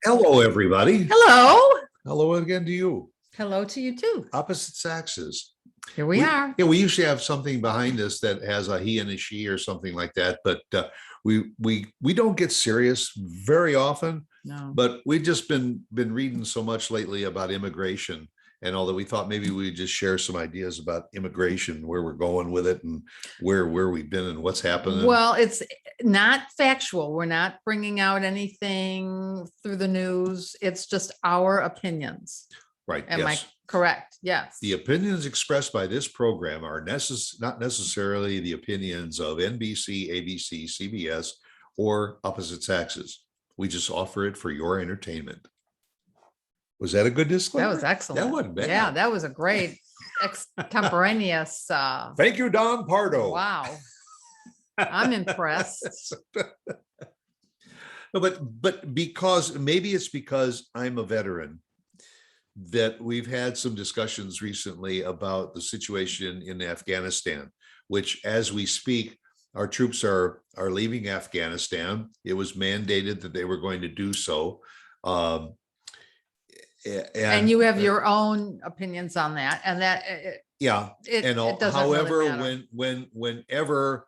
Hello, everybody. Hello. Hello again to you. Hello to you too. Opposite Saxes. Here we are. Yeah, we usually have something behind us that has a he and a she or something like that, but we don't get serious very often. No. But we've just been reading so much lately about immigration, and all that we thought maybe we'd just share some ideas about immigration, where we're going with it, and where we've been and what's happening. Well, it's not factual. We're not bringing out anything through the news. It's just our opinions. Right. Am yes. I correct? Yes. The opinions expressed by this program are not necessarily the opinions of NBC, ABC, CBS, or Opposite Saxes. We just offer it for your entertainment. Was that a good disclaimer? That was excellent. That wasn't bad. Yeah, that was a great extemporaneous. Thank you, Don Pardo. Wow. I'm impressed. No, but maybe it's because I'm a veteran that we've had some discussions recently about the situation in Afghanistan, which as we speak, our troops are leaving Afghanistan. It was mandated that they were going to do so. And you have your own opinions on that, and that it doesn't however, really matter. whenever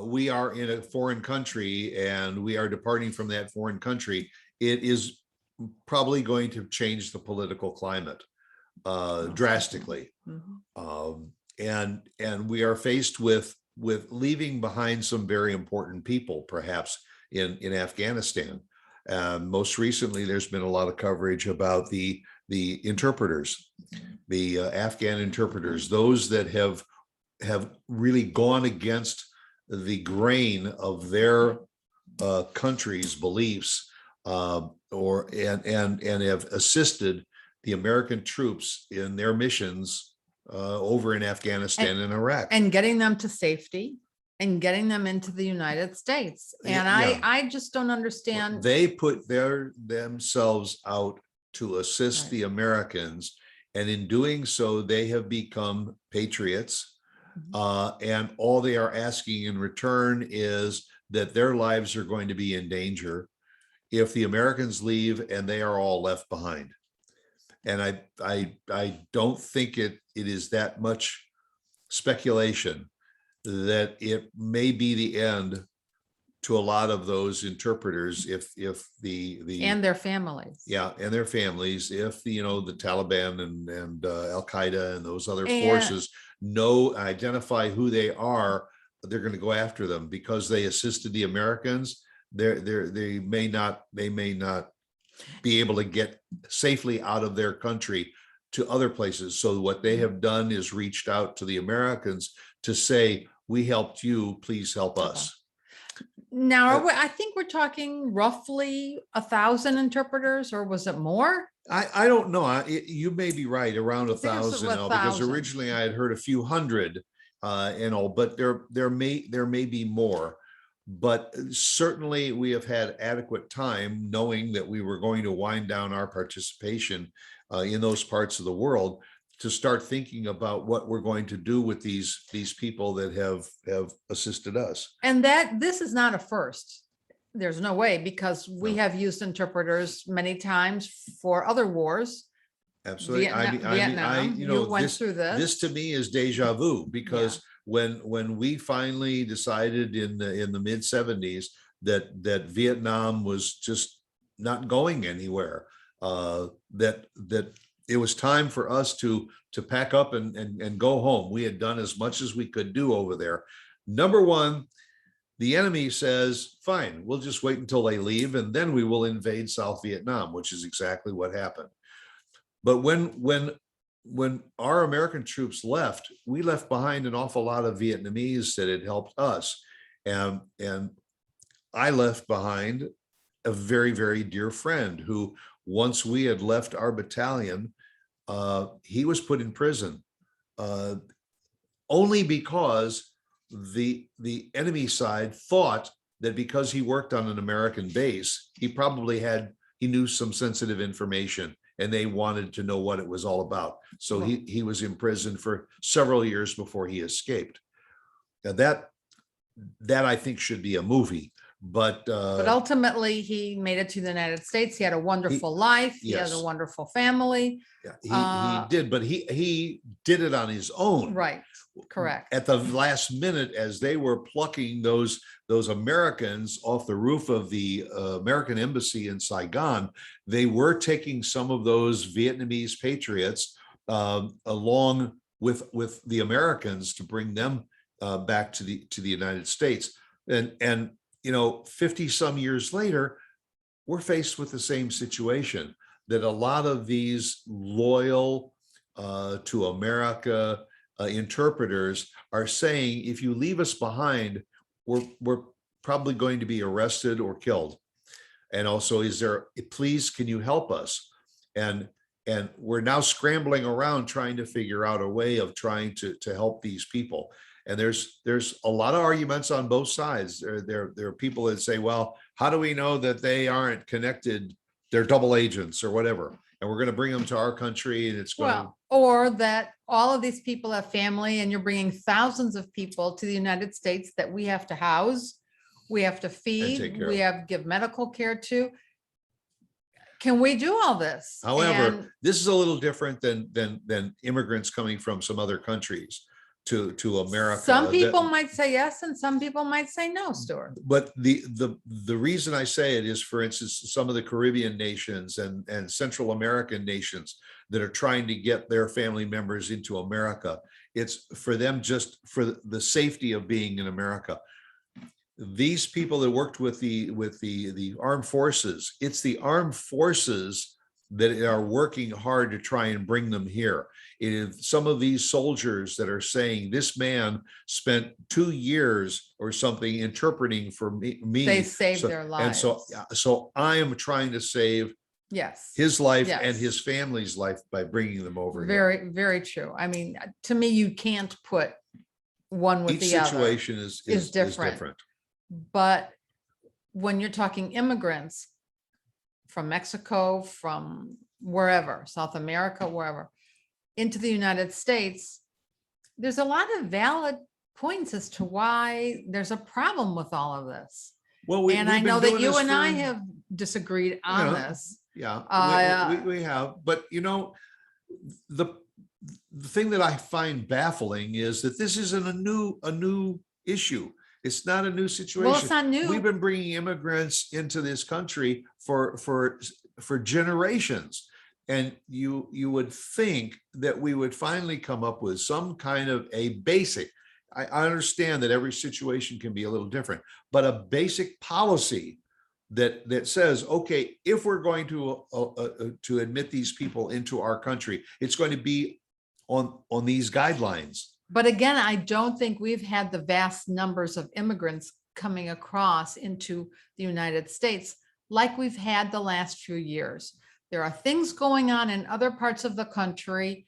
we are in a foreign country and we are departing from that foreign country, it is probably going to change the political climate drastically. Mhm. And we are faced with leaving behind some very important people, perhaps in Afghanistan. Most recently, there's been a lot of coverage about the interpreters, the Afghan interpreters, those that have really gone against the grain of their country's beliefs, and have assisted the American troops in their missions over in Afghanistan and Iraq, and getting them to safety and getting them into the United States. And Yeah. I just don't understand. They put themselves out to assist Right. the Americans, and in doing so, they have become patriots. And all they are asking in return is that their lives are going to be in danger if the Americans leave and they are all left behind. And I don't think it is that much speculation that it may be the end to a lot of those interpreters if the And their families. Yeah, and their families, if the Taliban and Al-Qaeda and those other forces identify who they are, they're going to go after them because they assisted the Americans. They may not be able to get safely out of their country to other places. So what they have done is reached out to the Americans to say, we helped you, please help us. Now, I think we're talking roughly 1,000 interpreters, or was it more? I don't know. You may be right, around 1,000 now, because 1,000. originally I had heard a few hundred, but there may be more. But certainly we have had adequate time, knowing that we were going to wind down our participation in those parts of the world, to start thinking about what we're going to do with these people that have assisted us. And this is not a first. There's no way, because we have used interpreters many times for other wars. Absolutely. Vietnam. You went through this. This to me is deja vu, because when we finally decided in the mid 70s that Vietnam was just not going anywhere, that it was time for us to pack up and go home. We had done as much as we could do over there. Number one, the enemy says, fine, we'll just wait until they leave and then we will invade South Vietnam, which is exactly what happened. But when our American troops left, we left behind an awful lot of Vietnamese that had helped us. And I left behind a very, very dear friend who, once we had left our battalion, he was put in prison only because the enemy side thought that because he worked on an American base, he knew some sensitive information, and they wanted to know what it was all about. So he was in prison for several years before he escaped. Now that I think should be a movie, But ultimately, he made it to the United States. He had a wonderful life. He has a yes. wonderful family. Yeah, he did, but he did it on his own. Right, correct. At the last minute, as they were plucking those Americans off the roof of the American embassy in Saigon, they were taking some of those Vietnamese patriots along with the Americans to bring them back to the United States. And 50 some years later, we're faced with the same situation, that a lot of these loyal to America interpreters are saying, if you leave us behind, we're probably going to be arrested or killed. And also, please, can you help us? And we're now scrambling around trying to figure out a way of trying to help these people. And there's a lot of arguments on both sides. There are people that say, well, how do we know that they aren't connected? They're double agents or whatever, and we're going to bring them to our country, and it's going or that all of these people have family, and you're bringing thousands of people to the United States that we have to house, we have to feed, we have to give medical care to. Can we do all this? However, this is a little different than immigrants coming from some other countries to America. Some people might say yes, and some people might say no, Stuart. But the reason I say it is, for instance, some of the Caribbean nations and Central American nations that are trying to get their family members into America. It's for them, just for the safety of being in America. These people that worked with the armed forces, it's the armed forces that are working hard to try and bring them here. It is some of these soldiers that are saying, this man spent 2 years or something interpreting for me. They saved their lives. And so I am trying to save his life and his family's life by bringing them over very, here. Very true. I mean, to me, you can't put one with Each the other. Each situation is different. But when you're talking immigrants from Mexico, from wherever, South America, wherever, into the United States, there's a lot of valid points as to why there's a problem with all of this. Well, and I know that you and I have disagreed on this. Yeah, we have. But the thing that I find baffling is that this isn't a new issue. It's not a new situation. Well, it's not new. We've been bringing immigrants into this country for generations. And you would think that we would finally come up with some kind of a basic, I understand that every situation can be a little different, but a basic policy that says, okay, if we're going to admit these people into our country, it's going to be on these guidelines. But again, I don't think we've had the vast numbers of immigrants coming across into the United States like we've had the last few years. There are things going on in other parts of the country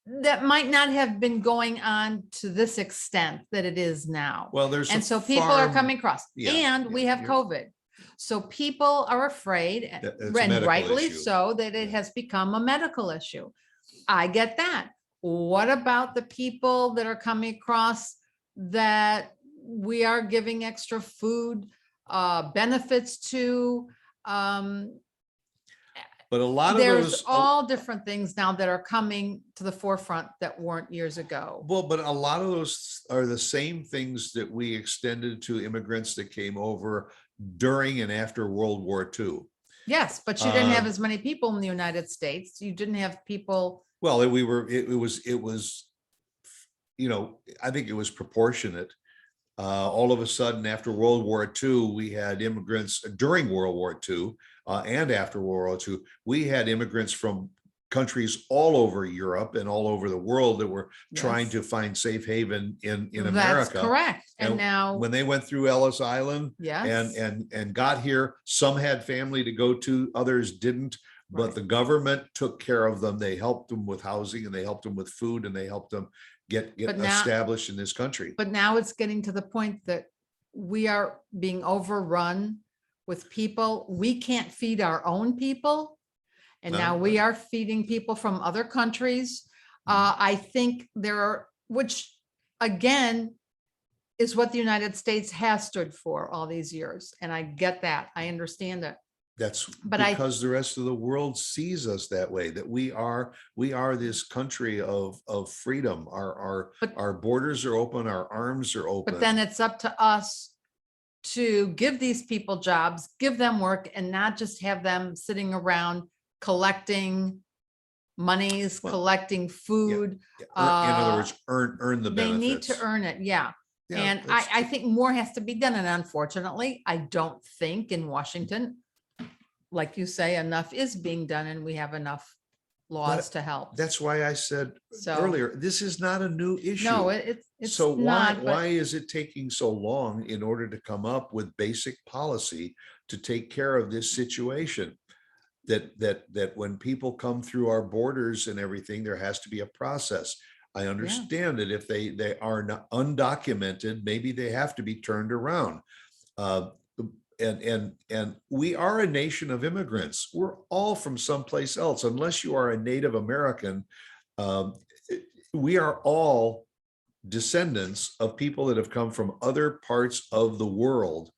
that might not have been going on to this extent that it is now. Well, so people are coming across, and we have COVID. So people are afraid, and rightly so, that it has become a medical issue. I get that. What about the people that are coming across that we are giving extra food benefits to? But a lot of there's all different things now that are coming to the forefront that weren't years ago. Well, but a lot of those are the same things that we extended to immigrants that came over during and after World War II. Yes, but you didn't have as many people in the United States. You didn't have people. Well, it was, I think it was proportionate. All of a sudden, after World War II, we had immigrants during World War II and after World War II. We had immigrants from countries all over Europe and all over the world that were trying to find safe haven in America. That's correct. And now, when they went through Ellis Island and got here, some had family to go to, others didn't. But the government took care of them. They helped them with housing, and they helped them with food, and they helped them get established in this country. But now it's getting to the point that we are being overrun with people. We can't feed our own people. And now we are feeding people from other countries. I think there are, which again, is what the United States has stood for all these years. And I get that. I understand it. That's But because the rest of the world sees us that way, that we are this country of freedom. Our borders are open, our arms are open. But then it's up to us to give these people jobs, give them work, and not just have them sitting around collecting monies, collecting food. In other words, earn the benefits. They need to earn it. Yeah. And I think more has to be done. And unfortunately, I don't think in Washington, like you say, enough is being done, and we have enough laws to help. That's why I said earlier, this is not a new issue. No, it's so not, why is it taking so long in order to come up with basic policy to take care of this situation? That when people come through our borders and everything, there has to be a process. I understand that if they are not undocumented, maybe they have to be turned around. And we are a nation of immigrants. We're all from someplace else. Unless you are a Native American, we are all descendants of people that have come from other parts of the world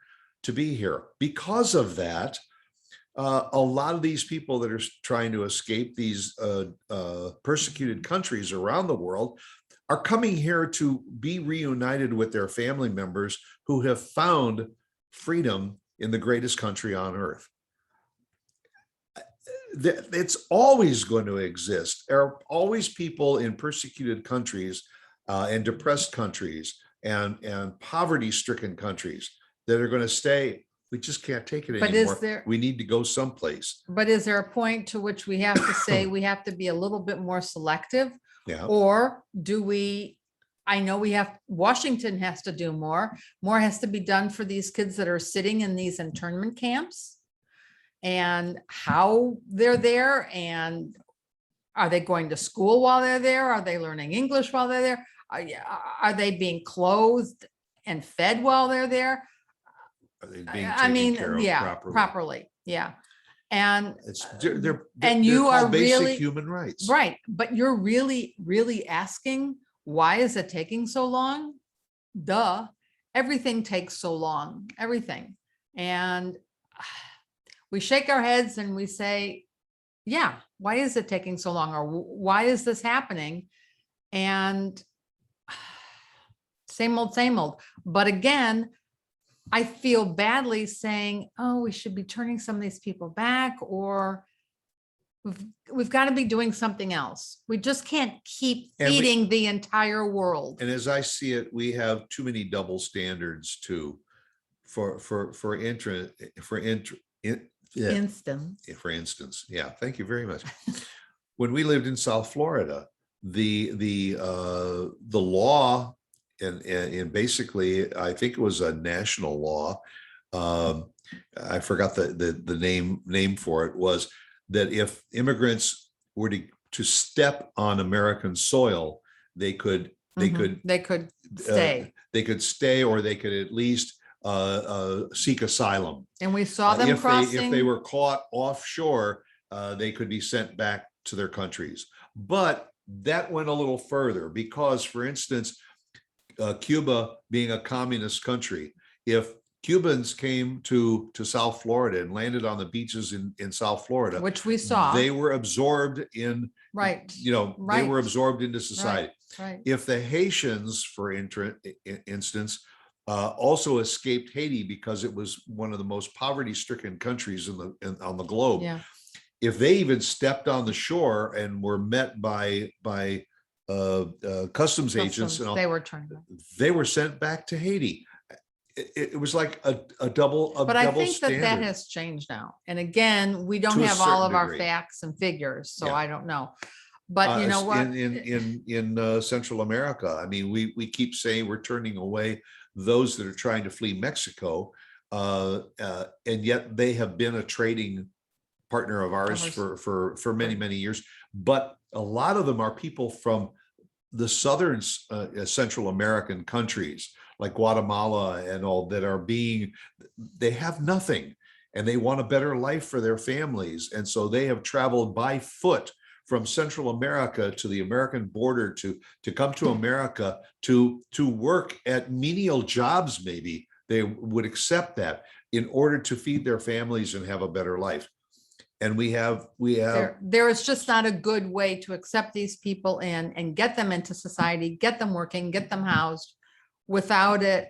to be here. Because of that, a lot of these people that are trying to escape these persecuted countries around the world are coming here to be reunited with their family members who have found freedom in the greatest country on earth. It's always going to exist. There are always people in persecuted countries and depressed countries and poverty-stricken countries that are going to stay. We just can't take it anymore. We need to go someplace. But is there a point to which we have to say we have to be a little bit more selective? Yeah. Or do we, I know Washington has to do more. More has to be done for these kids that are sitting in these internment camps, and how they're there, and are they going to school while they're there? Are they learning English while they're there? Are they being clothed and fed while they're there? Are they being taken care of properly? Yeah. And they're you are basic really human rights, right? But you're really asking, why is it taking so long? Duh, everything takes so long, everything. And we shake our heads and we say, yeah, why is it taking so long? Or why is this happening? And same old, same old. But again, I feel badly saying, oh, we should be turning some of these people back, or we've got to be doing something else. We just can't keep feeding the entire world. And as I see it, we have too many double standards too. For instance, yeah. Thank you very much. When we lived in South Florida, the law. And basically, I think it was a national law. I forgot the name for it, was that if immigrants were to step on American soil, they could stay. They could stay, or they could at least seek asylum. And we saw them crossing. If they were caught offshore, they could be sent back to their countries. But that went a little further because, for instance, Cuba being a communist country, if Cubans came to South Florida and landed on the beaches in South Florida, which we saw, they were absorbed in, they were absorbed into society. Right. If the Haitians, for instance, also escaped Haiti because it was one of the most poverty-stricken countries on the globe. Yeah. If they even stepped on the shore and were met by customs agents, and all, they were sent back to Haiti. It was like a double standard. But I think that has changed now. And again, we don't have all of our facts and figures, so I don't know. But you know what? In Central America, I mean, we keep saying we're turning away those that are trying to flee Mexico, and yet they have been a trading partner of ours for many years. But a lot of them are people from the southern Central American countries like Guatemala and all, that are they have nothing and they want a better life for their families. And so they have traveled by foot from Central America to the American border to come to America to work at menial jobs, maybe they would accept that in order to feed their families and have a better life. And we have there is just not a good way to accept these people in and get them into society, get them working, get them housed without it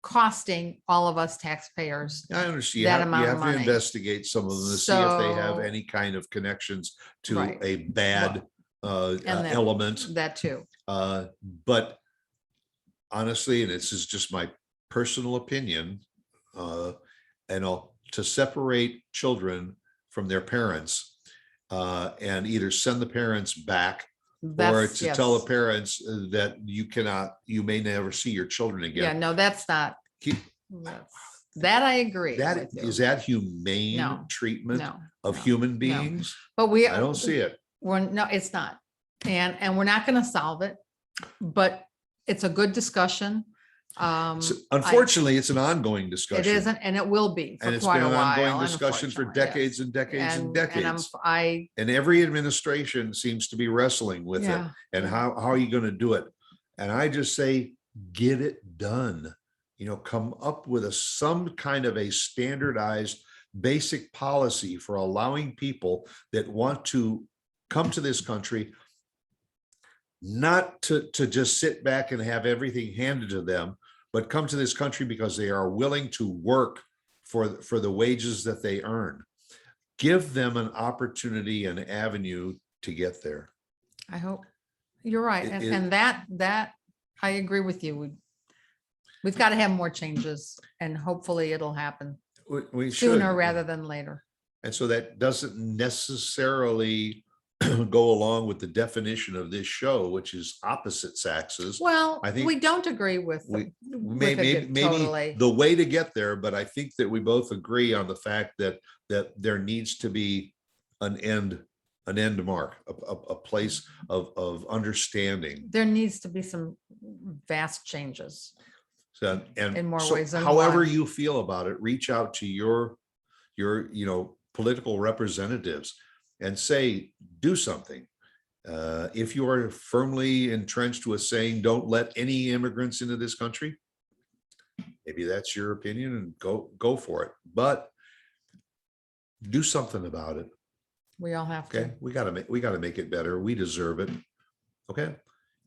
costing all of us taxpayers. I understand. That You amount of have to money. investigate some of them to see if they have So- any kind of connections to Right. a bad And then- element. That too. But honestly, and this is just my personal opinion, to separate children from their parents and either send the parents back or to tell the parents that you may never see your children Yeah, again. no, that's not. That I agree. That with you. is that humane No, treatment No, of no, human no. beings? But I don't see it. No, it's not. And we're not going to solve it, but it's a good discussion. Unfortunately, it's an ongoing It discussion. isn't, and it will be for And it's quite been a an while. ongoing discussion for unfortunately, decades yes. and decades and decades. I And every administration seems to be wrestling with it. Yeah, And yeah. how are you going to do it? And I just say, get it done. Come up with some kind of a standardized basic policy for allowing people that want to come to this country, not to just sit back and have everything handed to them, but come to this country because they are willing to work for the wages that they earn. Give them an opportunity, an avenue to get there. I hope you're right. And that I agree with you. We've got to have more changes, and hopefully it'll happen We sooner should. rather than later. And so that doesn't necessarily go along with the definition of this show, which is opposite Saxes. Well, I think we don't agree with maybe totally. the way to get there, but I think that we both agree on the fact that there needs to be an end mark, a place of understanding. There needs to be some vast changes. So, and In more so ways than however one. you feel about it, reach out to your political representatives and say, do something. If you are firmly entrenched with saying, don't let any immigrants into this country, maybe that's your opinion and go for it. But do something about it. We all have Okay, to. we gotta make it better. We deserve it. Okay.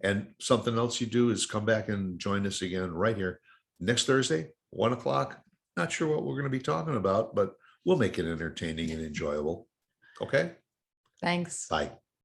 And something else you do is come back and join us again right here next Thursday, 1 o'clock. Not sure what we're going to be talking about, but we'll make it entertaining and enjoyable. Okay. Thanks. Bye.